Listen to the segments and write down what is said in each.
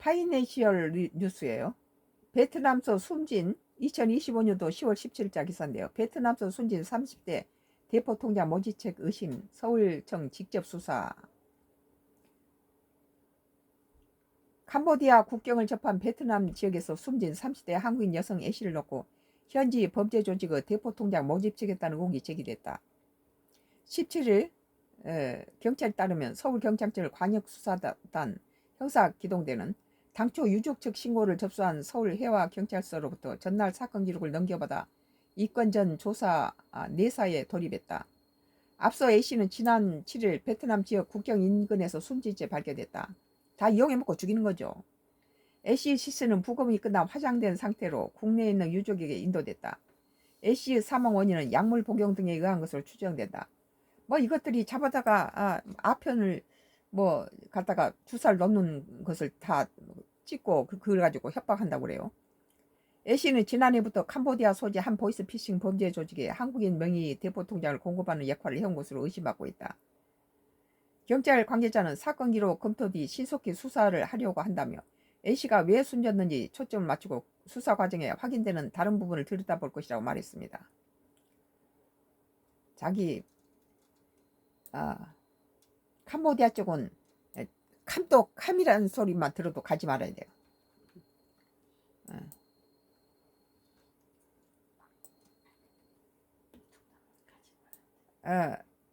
파이낸셜 뉴스예요. 베트남서 숨진 2025년도 10월 17일자 기사인데요. 베트남서 숨진 30대 대포 통장 모지책 의심 서울청 직접 수사. 캄보디아 국경을 접한 베트남 지역에서 숨진 30대 한국인 여성 A씨를 놓고 현지 범죄 조직의 대포 통장 모집책했다는 의혹이 제기됐다. 17일 경찰에 따르면 서울경찰청 관역수사단 형사기동대는 당초 유족 측 신고를 접수한 서울해와경찰서로부터 전날 사건 기록을 넘겨받아 입건 전 조사 내사에 돌입했다. 앞서 A씨는 지난 7일 베트남 지역 국경 인근에서 숨진 채 발견됐다. 다 이용해먹고 죽이는 거죠. A씨의 시신은 부검이 끝나 화장된 상태로 국내에 있는 유족에게 인도됐다. A씨의 사망 원인은 약물 복용 등에 의한 것으로 추정된다. 뭐 이것들이 잡아다가 아편을 뭐 갖다가 주사를 넣는 것을 다 찍고 그걸 가지고 협박한다고 그래요. A씨는 지난해부터 캄보디아 소재 한 보이스피싱 범죄 조직에 한국인 명의 대포 통장을 공급하는 역할을 해온 것으로 의심받고 있다. 경찰 관계자는 사건 기록 검토 뒤 신속히 수사를 하려고 한다며 A씨가 왜 숨졌는지 초점을 맞추고 수사 과정에 확인되는 다른 부분을 들여다볼 것이라고 말했습니다. 자기 캄보디아 쪽은 캄이라는 소리만 들어도 가지 말아야 돼요.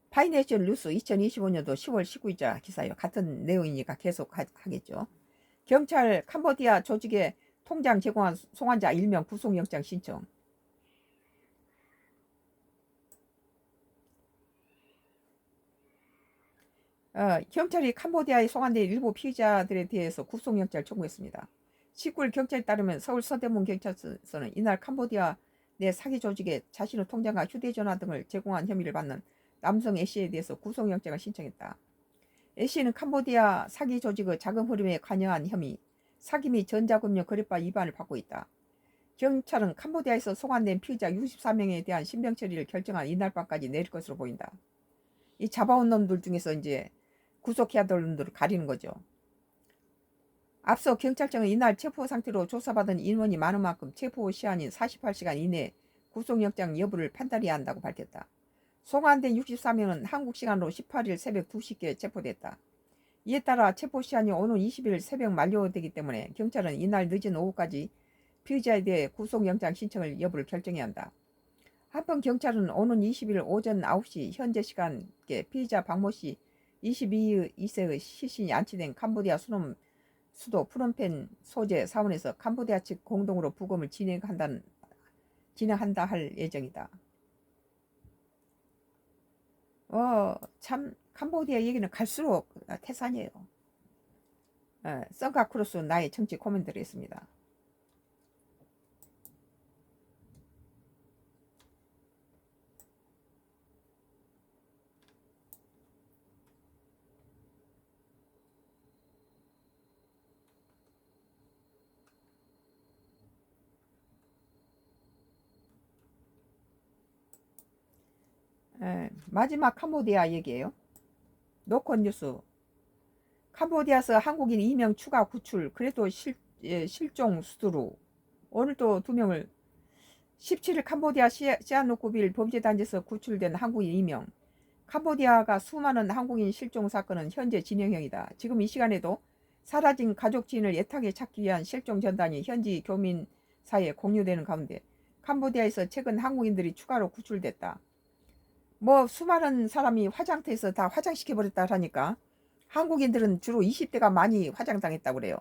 파이낸셜 뉴스 2025년도 10월 19일자 기사요. 같은 내용이니까 계속 하겠죠. 경찰 캄보디아 조직에 통장 제공한 송환자 일명 구속영장 신청. 경찰이 캄보디아에 송환된 일부 피의자들에 대해서 구속영장을 청구했습니다. 19일 경찰에 따르면 서울 서대문 경찰서는 이날 캄보디아 내 사기 조직에 자신의 통장과 휴대전화 등을 제공한 혐의를 받는 남성 A씨에 대해서 구속영장을 신청했다. A씨는 캄보디아 사기 조직의 자금 흐름에 관여한 혐의, 사기 및 전자금융 거래법 위반을 받고 있다. 경찰은 캄보디아에서 송환된 피의자 64명에 대한 신병 처리를 결정한 이날 밤까지 내릴 것으로 보인다. 이 잡아온 놈들 중에서 이제 구속해야 될 놈들을 가리는 거죠. 앞서 경찰청은 이날 체포 상태로 조사받은 인원이 많은 만큼 체포 시한인 48시간 이내 구속영장 여부를 판단해야 한다고 밝혔다. 송환된 64명은 한국 시간으로 18일 새벽 2시께 체포됐다. 이에 따라 체포 시한이 오는 20일 새벽 만료되기 때문에 경찰은 이날 늦은 오후까지 피의자에 대해 구속영장 신청을 여부를 결정해야 한다. 한편 경찰은 오는 20일 오전 9시 현재 시간께 피의자 박모씨 22세의 시신이 안치된 캄보디아 수도 프놈펜 소재 사원에서 캄보디아 측 공동으로 부검을 진행한다 할 예정이다. 참 캄보디아 얘기는 갈수록 태산이에요. 썬카크로스 나의 정치 코멘트를 했습니다. 마지막 캄보디아 얘기예요. 노컷 뉴스. 캄보디아에서 한국인 2명 추가 구출. 그래도 실종 수두로. 오늘 또 2명을 17일 캄보디아 시아누쿠빌 범죄단지에서 구출된 한국인 2명. 캄보디아가 수많은 한국인 실종 사건은 현재 진행형이다. 지금 이 시간에도 사라진 가족 지인을 애타게 찾기 위한 실종 전단이 현지 교민 사이에 공유되는 가운데 캄보디아에서 최근 한국인들이 추가로 구출됐다. 뭐 수많은 사람이 화장터에서 다 화장시켜버렸다 하니까 한국인들은 주로 20대가 많이 화장당했다고 그래요.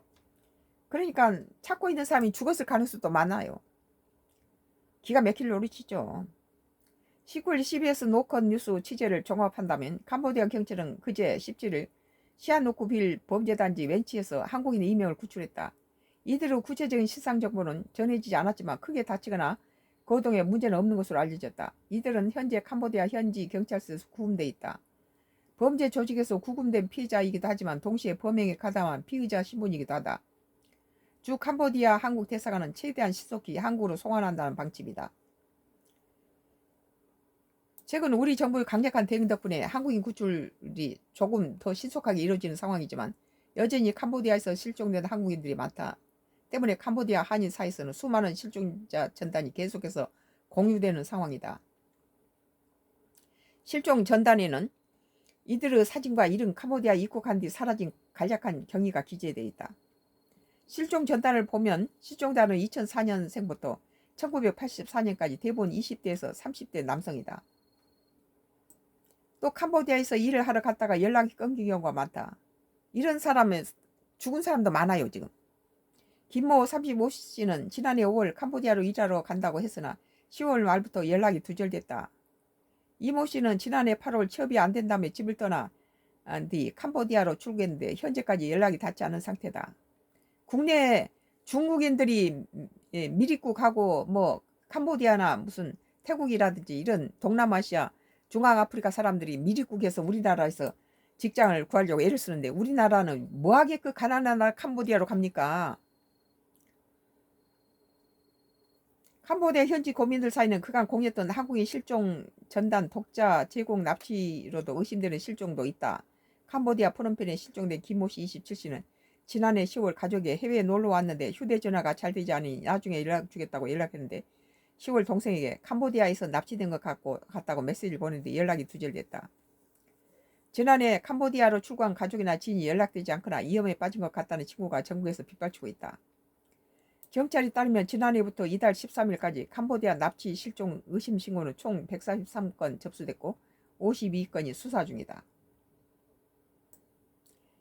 그러니까 찾고 있는 사람이 죽었을 가능성도 많아요. 기가 막힐 노릇이죠. 19일 CBS 노컷 뉴스 취재를 종합한다면 캄보디아 경찰은 그제 17일 시아누쿠빌 범죄단지 웬치에서 한국인 2명을 구출했다. 이대로 구체적인 실상 정보는 전해지지 않았지만 크게 다치거나 거동에 문제는 없는 것으로 알려졌다. 이들은 현재 캄보디아 현지 경찰서에서 구금돼 있다. 범죄 조직에서 구금된 피해자이기도 하지만 동시에 범행에 가담한 피의자 신분이기도 하다. 주 캄보디아 한국 대사관은 최대한 신속히 한국으로 송환한다는 방침이다. 최근 우리 정부의 강력한 대응 덕분에 한국인 구출이 조금 더 신속하게 이루어지는 상황이지만 여전히 캄보디아에서 실종된 한국인들이 많다. 때문에 캄보디아 한인 사이에서는 수많은 실종자 전단이 계속해서 공유되는 상황이다. 실종 전단에는 이들의 사진과 이름, 캄보디아 입국한 뒤 사라진 간략한 경위가 기재되어 있다. 실종 전단을 보면 실종자는 2004년생부터 1984년까지 대부분 20대에서 30대 남성이다. 또 캄보디아에서 일을 하러 갔다가 연락이 끊긴 경우가 많다. 이런 사람은 죽은 사람도 많아요. 지금 김모 35씨는 지난해 5월 캄보디아로 일하러 간다고 했으나 10월 말부터 연락이 두절됐다. 이모 씨는 지난해 8월 취업이 안 된다며 집을 떠나 뒤 캄보디아로 출국했는데 현재까지 연락이 닿지 않은 상태다. 국내 중국인들이 미입국하고 뭐 캄보디아나 무슨 태국이라든지 이런 동남아시아 중앙아프리카 사람들이 미입국해서 우리나라에서 직장을 구하려고 애를 쓰는데 우리나라는 뭐하게 그 가난한 나라 캄보디아로 갑니까? 캄보디아 현지 고민들 사이는 그간 공유했던 한국인 실종 전단 독자 제공 납치로도 의심되는 실종도 있다. 캄보디아 프놈펜에 실종된 김모씨 27씨는 지난해 10월 가족이 해외에 놀러 왔는데 휴대전화가 잘 되지 않으니 나중에 연락 주겠다고 연락했는데 10월 동생에게 캄보디아에서 납치된 것 같다고 메시지를 보냈는데 연락이 두절됐다. 지난해 캄보디아로 출국한 가족이나 지인이 연락되지 않거나 위험에 빠진 것 같다는 친구가 전국에서 빗발치고 있다. 경찰이 따르면 지난해부터 이달 13일까지 캄보디아 납치 실종 의심 신고는 총 143건 접수됐고 52건이 수사 중이다.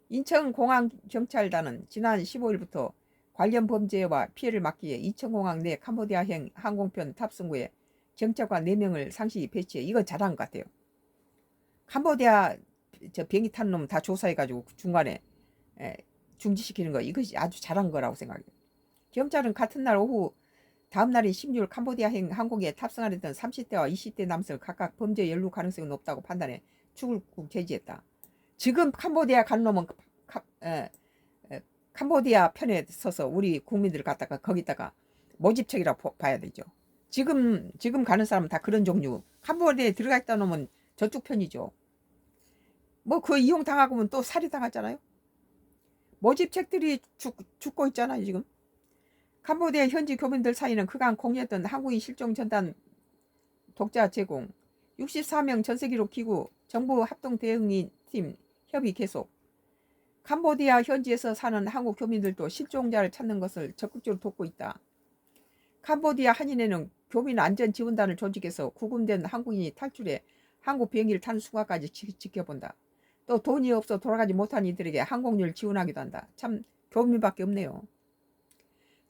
인천공항경찰단은 지난 15일부터 관련 범죄와 피해를 막기 위해 인천공항 내 캄보디아행 항공편 탑승구에 경찰관 4명을 상시 배치해 이건 잘한 것 같아요. 캄보디아 비행기 타는 놈 다 조사해가지고 중간에 중지시키는 거 이것이 아주 잘한 거라고 생각해요. 경찰은 같은 날 오후 다음 날인 16일 캄보디아행 항공기에 탑승하려던 30대와 20대 남성을 각각 범죄 연루 가능성이 높다고 판단해 출국 제지했다. 지금 캄보디아 간 놈은 캄보디아 편에 서서 우리 국민들을 갖다가 거기다가 모집책이라고 봐야 되죠. 지금 가는 사람은 다 그런 종류. 캄보디아에 들어가 있다 놈은 저쪽 편이죠. 뭐 그 이용 당하고는 또 살해 당하잖아요. 모집책들이 죽고 있잖아요 지금. 캄보디아 현지 교민들 사이는 그간 공유했던 한국인 실종 전단 독자 제공 64명 전세기록 기구 정부 합동 대응팀 협의 계속. 캄보디아 현지에서 사는 한국 교민들도 실종자를 찾는 것을 적극적으로 돕고 있다. 캄보디아 한인회는 교민 안전 지원단을 조직해서 구금된 한국인이 탈출해 한국 비행기를 타는 순간까지 지켜본다. 또 돈이 없어 돌아가지 못한 이들에게 항공료를 지원하기도 한다. 참 교민밖에 없네요.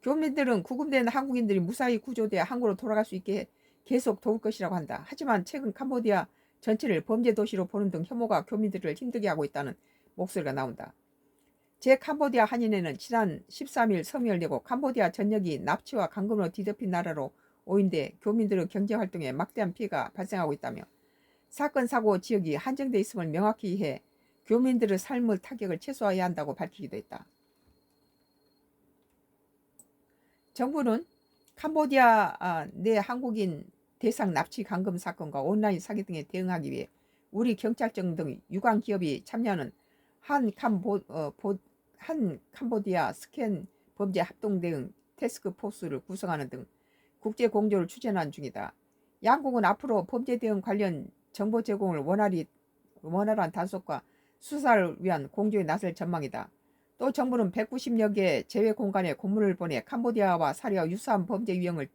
교민들은 구금된 한국인들이 무사히 구조돼 한국으로 돌아갈 수 있게 계속 도울 것이라고 한다. 하지만 최근 캄보디아 전체를 범죄 도시로 보는 등 혐오가 교민들을 힘들게 하고 있다는 목소리가 나온다. 제 캄보디아 한인회는 지난 13일 성명을 내고 캄보디아 전역이 납치와 강금으로 뒤덮인 나라로 오인돼 교민들의 경제활동에 막대한 피해가 발생하고 있다며 사건 사고 지역이 한정돼 있음을 명확히 해 교민들의 삶의 타격을 최소화해야 한다고 밝히기도 했다. 정부는 캄보디아 내 한국인 대상 납치 감금 사건과 온라인 사기 등에 대응하기 위해 우리 경찰청 등 유관 기업이 참여하는 한 캄보디아 스캔 범죄 합동 대응 태스크포스를 구성하는 등 국제 공조를 추진하는 중이다. 양국은 앞으로 범죄 대응 관련 정보 제공을 원활한 단속과 수사를 위한 공조에 나설 전망이다. 또 정부는 190여 개 제외 공간에 공문을 보내 캄보디아와 사례와 유사한 범죄 유형을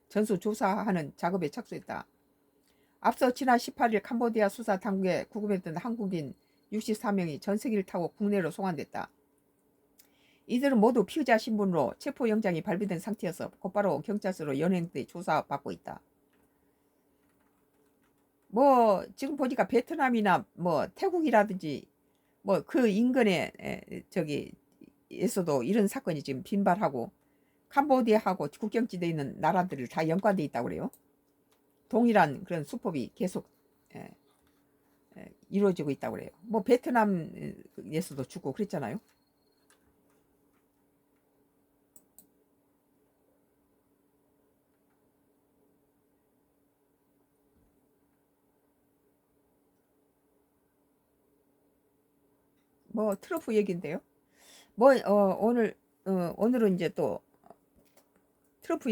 전수조사하는 작업에 착수했다. 앞서 지난 18일 캄보디아 수사 당국에 구금했던 한국인 64명이 전세기를 타고 국내로 송환됐다. 이들은 모두 피의자 신분으로 체포영장이 발부된 상태여서 곧바로 경찰서로 연행돼 조사받고 있다. 뭐 지금 보니까 베트남이나 뭐 태국이라든지 뭐 그 인근에 에서도 이런 사건이 지금 빈발하고 캄보디아하고 국경지대에 있는 나라들을 다 연관돼 있다고 그래요. 동일한 그런 수법이 계속 이루어지고 있다고 그래요. 뭐 베트남에서도 죽고 그랬잖아요. 뭐 트럼프 얘기인데요. 뭐 오늘은 이제 또 트럼프